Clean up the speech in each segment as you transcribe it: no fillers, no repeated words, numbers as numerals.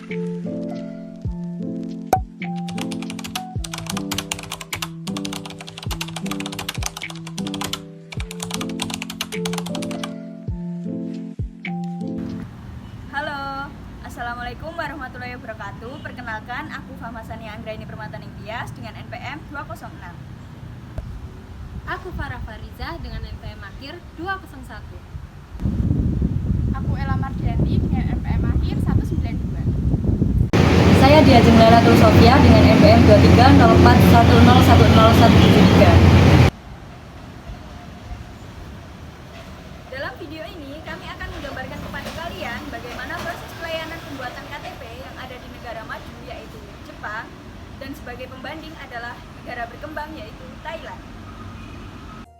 Halo, Assalamualaikum warahmatullahi wabarakatuh. Perkenalkan, aku Fahmasani Anggraini Permata Ningtyas dengan NPM 206. Aku Farah Fariza dengan NPM akhir 201. Aku Ella Mardiani dengan NPM akhir 192. Saya Dia Jenglalatul Sofia dengan NPM 2304101073. Dalam video ini, kami akan menggambarkan kepada kalian bagaimana proses pelayanan pembuatan KTP yang ada di negara maju, yaitu Jepang, dan sebagai pembanding adalah negara berkembang, yaitu Thailand.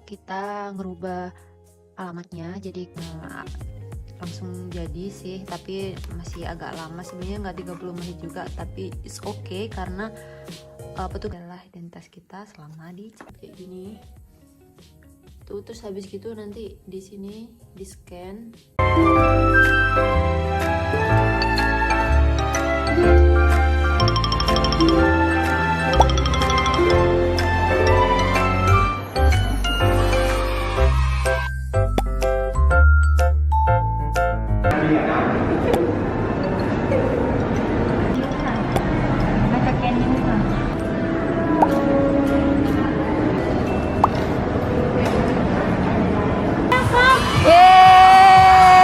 Kita ngerubah alamatnya jadi langsung jadi sih, tapi masih agak lama sebenarnya, nggak 30 menit juga, tapi it's okay karena adalah identitas kita selama di kayak gini tuh. Terus habis gitu nanti di sini di scan.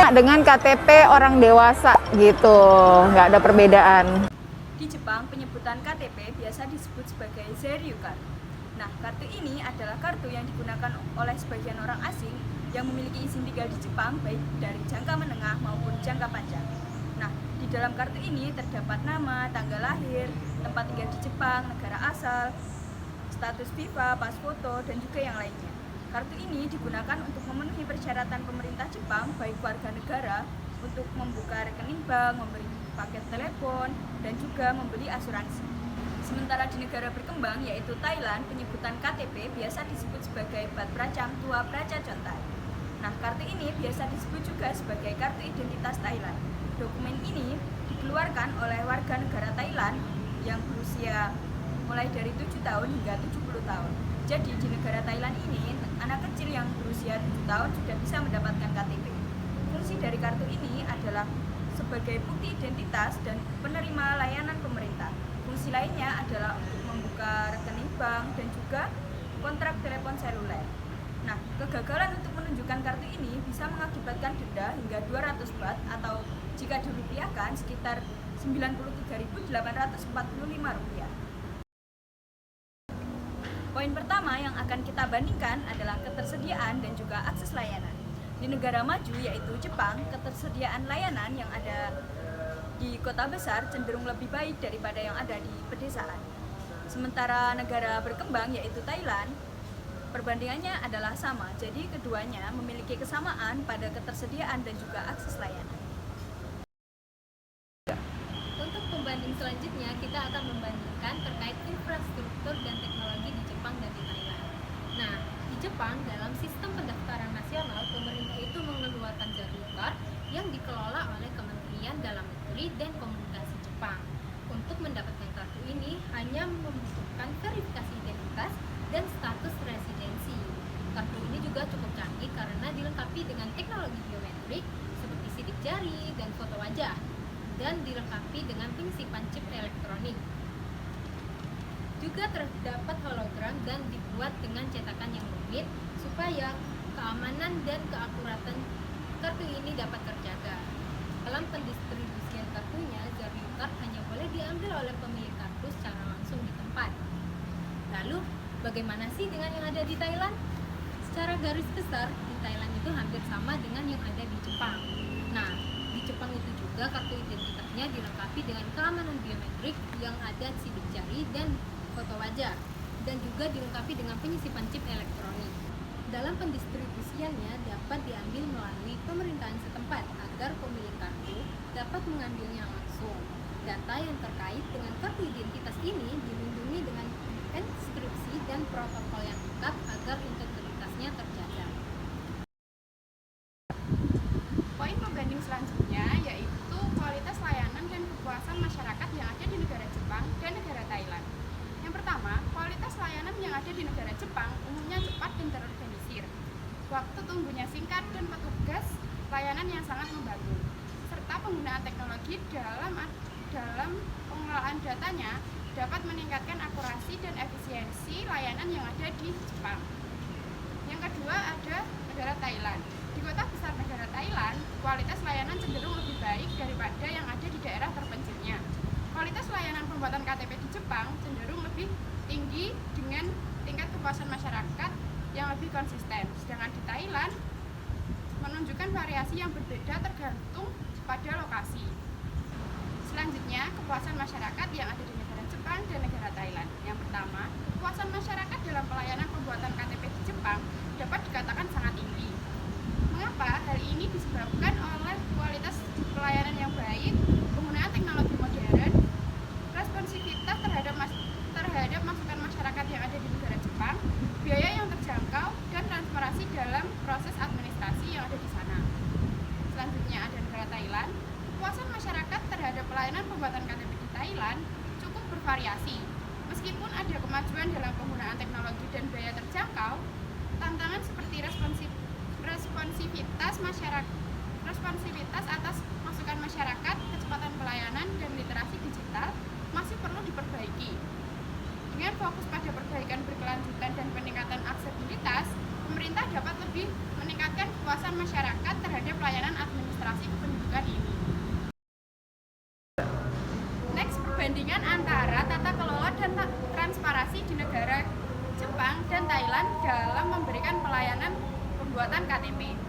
Dengan KTP orang dewasa gitu, nggak ada perbedaan. Di Jepang, penyebutan KTP biasa disebut sebagai Zeiryu Card. Nah, kartu ini adalah kartu yang digunakan oleh sebagian orang asing yang memiliki izin tinggal di Jepang, baik dari jangka menengah maupun jangka panjang. Nah, di dalam kartu ini terdapat nama, tanggal lahir, tempat tinggal di Jepang, negara asal, status FIFA, pas foto, dan juga yang lainnya. Kartu ini digunakan untuk memenuhi persyaratan pemerintah Jepang, baik warga negara, untuk membuka rekening bank, membeli paket telepon, dan juga membeli asuransi. Sementara di negara berkembang, yaitu Thailand, penyebutan KTP biasa disebut sebagai Bat Pracam Tua Praca Contai. Nah, kartu ini biasa disebut juga sebagai kartu identitas Thailand. Dokumen ini dikeluarkan oleh warga negara Thailand yang berusia mulai dari 7 tahun hingga 70 tahun. Jadi di negara Thailand ini, anak kecil yang berusia 7 tahun sudah bisa mendapatkan KTP. Fungsi dari kartu ini adalah sebagai bukti identitas dan penerima layanan pemerintah. Fungsi lainnya adalah untuk membuka rekening bank dan juga kontrak telepon seluler. Nah, kegagalan untuk menunjukkan kartu ini bisa mengakibatkan denda hingga 200 baht atau jika dirupiahkan sekitar 93.845 rupiah. Poin pertama yang akan kita bandingkan adalah ketersediaan dan juga akses layanan. Di negara maju yaitu Jepang, ketersediaan layanan yang ada di kota besar cenderung lebih baik daripada yang ada di pedesaan. Sementara negara berkembang yaitu Thailand, perbandingannya adalah sama. Jadi keduanya memiliki kesamaan pada ketersediaan dan juga akses layanan. Untuk pembanding selanjutnya, kita akan membandingkan terkait infrastruktur dan teknologi di Jepang dan di Thailand. Nah, di Jepang, dalam sistem pendaftaran nasional, pemerintah itu mengeluarkan Zeiryu Card yang dikelola oleh Kementerian Dalam Negeri dan Komunikasi Jepang. Untuk mendapatkan kartu ini, hanya membutuhkan verifikasi identitas dan status residensi. Kartu ini juga cukup canggih karena dilengkapi dengan teknologi biometrik seperti sidik jari dan foto wajah, dan dilengkapi dengan penyisipan chip elektronik. Juga terdapat hologram dan dibuat dengan cetakan yang rumit supaya keamanan dan keakuratan kartu ini dapat terjaga. Dalam pendistribusian kartunya, Zeiryu Card hanya boleh diambil oleh pemilik kartu secara langsung di tempat. Lalu, bagaimana sih dengan yang ada di Thailand? Secara garis besar, di Thailand itu hampir sama dengan yang ada di Jepang. Nah, di Jepang itu juga kartu identitasnya dilengkapi dengan keamanan biometrik yang ada sidik jari dan foto wajah, dan juga dilengkapi dengan penyisipan chip elektronik. Dalam pendistribusiannya dapat diambil melalui pemerintahan setempat agar pemilik kartu dapat mengambilnya langsung. Data yang terkait dengan kartu identitas ini dilindungi dengan enkripsi dan protokol yang lengkap agar integritasnya terjaga. Poin pembanding selanjutnya yaitu kualitas layanan dan kepuasan masyarakat Yang pertama, kualitas layanan yang ada di negara Jepang umumnya cepat dan terorganisir. Waktu tunggunya singkat dan petugas layanan yang sangat membantu, serta penggunaan teknologi dalam pengelolaan datanya dapat meningkatkan akurasi dan efisiensi layanan yang ada di Jepang. Yang kedua ada negara Thailand. Di kota besar negara Thailand, kualitas layanan cenderung lebih baik daripada yang ada di daerah terpencilnya. Kualitas layanan pembuatan KTP di Jepang cenderung lebih tinggi dengan tingkat kepuasan masyarakat yang lebih konsisten. Sedangkan di Thailand menunjukkan variasi yang berbeda tergantung pada lokasi. Selanjutnya, kepuasan masyarakat yang ada di negara Jepang dan negara Thailand. Yang pertama, kepuasan masyarakat dalam pelayanan pembuatan KTP di Jepang dapat dikatakan sangat tinggi. Mengapa? Hal ini disebabkan oleh kualitas pelayanan yang baik, penggunaan teknologi modern, responsivitas terhadap masukan masyarakat yang ada di negara Jepang, biaya yang terjangkau, dan transparansi dalam proses administrasi yang ada di sana. Selanjutnya ada negara Thailand. Kepuasan masyarakat terhadap pelayanan pembuatan KTP di Thailand cukup bervariasi. Meskipun ada kemajuan dalam penggunaan teknologi dan biaya terjangkau, tantangan seperti responsivitas atas masukan masyarakat, kecepatan pelayanan, dan literasi digital masih perlu diperbaiki. Dengan fokus pada perbaikan berkelanjutan dan peningkatan aksesibilitas, pemerintah dapat lebih meningkatkan kepuasan masyarakat terhadap pelayanan administrasi kependudukan ini. Next, perbandingan antara tata kelola dan transparansi di negara Jepang dan Thailand dalam memberikan pelayanan pembuatan KTP.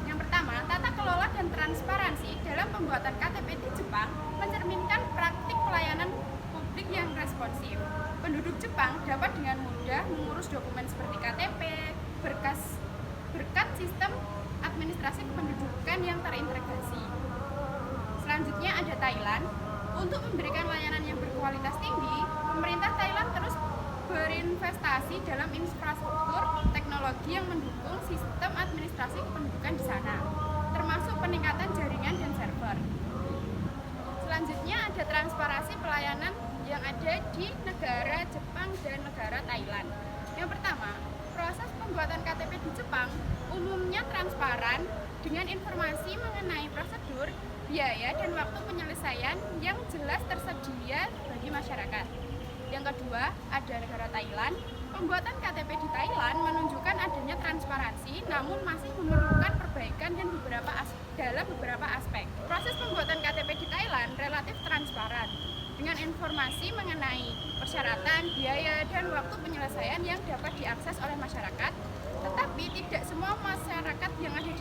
Yang pertama, tata kelola dan transparansi dalam pembuatan KTP di Jepang mencerminkan praktik pelayanan publik yang responsif. Penduduk Jepang dapat dengan mudah mengurus dokumen seperti KTP, berkat sistem administrasi kependudukan yang terintegrasi. Selanjutnya ada Thailand. Untuk memberikan layanan yang berkualitas tinggi, pemerintah Thailand terus berinvestasi dalam infrastruktur teknologi yang mendukung sistem administrasi kependudukan di sana, termasuk peningkatan jaringan dan server. Selanjutnya ada transparansi pelayanan yang ada di negara Jepang dan negara Thailand. Yang pertama, proses pembuatan KTP di Jepang umumnya transparan dengan informasi mengenai prosedur, biaya, dan waktu penyelesaian yang jelas tersedia bagi masyarakat. Yang kedua, ada negara Thailand. Pembuatan KTP di Thailand menunjukkan adanya transparansi, namun masih memerlukan perbaikan dan dalam beberapa aspek. Proses pembuatan KTP di Thailand relatif transparan, dengan informasi mengenai persyaratan, biaya, dan waktu penyelesaian yang dapat diakses oleh masyarakat. Tetapi tidak semua masyarakat yang ada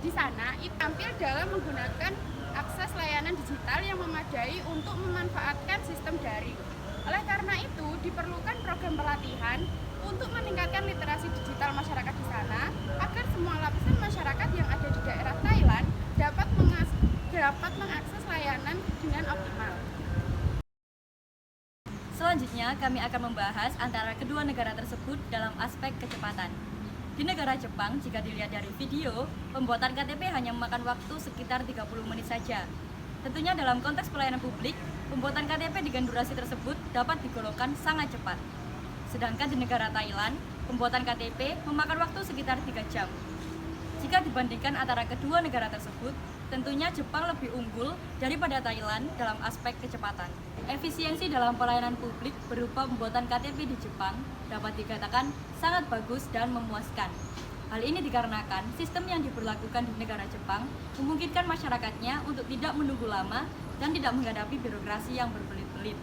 di sana tampil dalam menggunakan akses layanan digital yang memadai untuk memanfaatkan sistem daring. Oleh karena itu, diperlukan program pelatihan untuk meningkatkan literasi digital masyarakat di sana agar semua lapisan masyarakat yang ada di daerah Thailand dapat mengakses layanan dengan optimal. Selanjutnya, kami akan membahas antara kedua negara tersebut dalam aspek kecepatan. Di negara Jepang, jika dilihat dari video, pembuatan KTP hanya memakan waktu sekitar 30 menit saja. Tentunya dalam konteks pelayanan publik, pembuatan KTP dengan durasi tersebut dapat digolongkan sangat cepat. Sedangkan di negara Thailand, pembuatan KTP memakan waktu sekitar 3 jam. Jika dibandingkan antara kedua negara tersebut, tentunya Jepang lebih unggul daripada Thailand dalam aspek kecepatan. Efisiensi dalam pelayanan publik berupa pembuatan KTP di Jepang dapat dikatakan sangat bagus dan memuaskan. Hal ini dikarenakan sistem yang diberlakukan di negara Jepang memungkinkan masyarakatnya untuk tidak menunggu lama dan tidak menghadapi birokrasi yang berbelit-belit.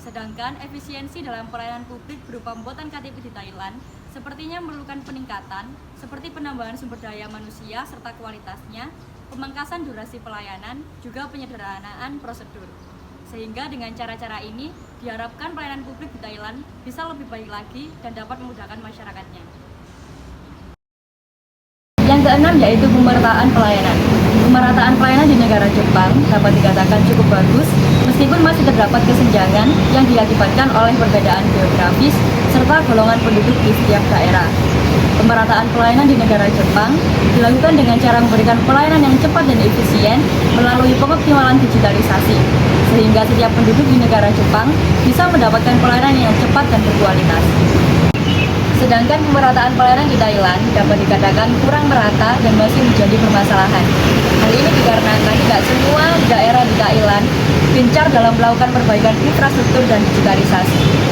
Sedangkan efisiensi dalam pelayanan publik berupa pembuatan KTP di Thailand sepertinya memerlukan peningkatan seperti penambahan sumber daya manusia serta kualitasnya, pemangkasan durasi pelayanan, juga penyederhanaan prosedur. Sehingga dengan cara-cara ini diharapkan pelayanan publik di Thailand bisa lebih baik lagi dan dapat memudahkan masyarakatnya. Yang keenam yaitu pemerataan pelayanan. Pemerataan pelayanan di negara Jepang dapat dikatakan cukup bagus meskipun masih terdapat kesenjangan yang diakibatkan oleh perbedaan geografis serta golongan penduduk di setiap daerah. Pemerataan pelayanan di negara Jepang dilakukan dengan cara memberikan pelayanan yang cepat dan efisien melalui pengoptimalan digitalisasi, sehingga setiap penduduk di negara Jepang bisa mendapatkan pelayanan yang cepat dan berkualitas. Sedangkan pemerataan pelayanan di Thailand dapat dikatakan kurang merata dan masih menjadi permasalahan. Hal ini dikarenakan tidak semua daerah di Thailand gencar dalam melakukan perbaikan infrastruktur dan digitalisasi.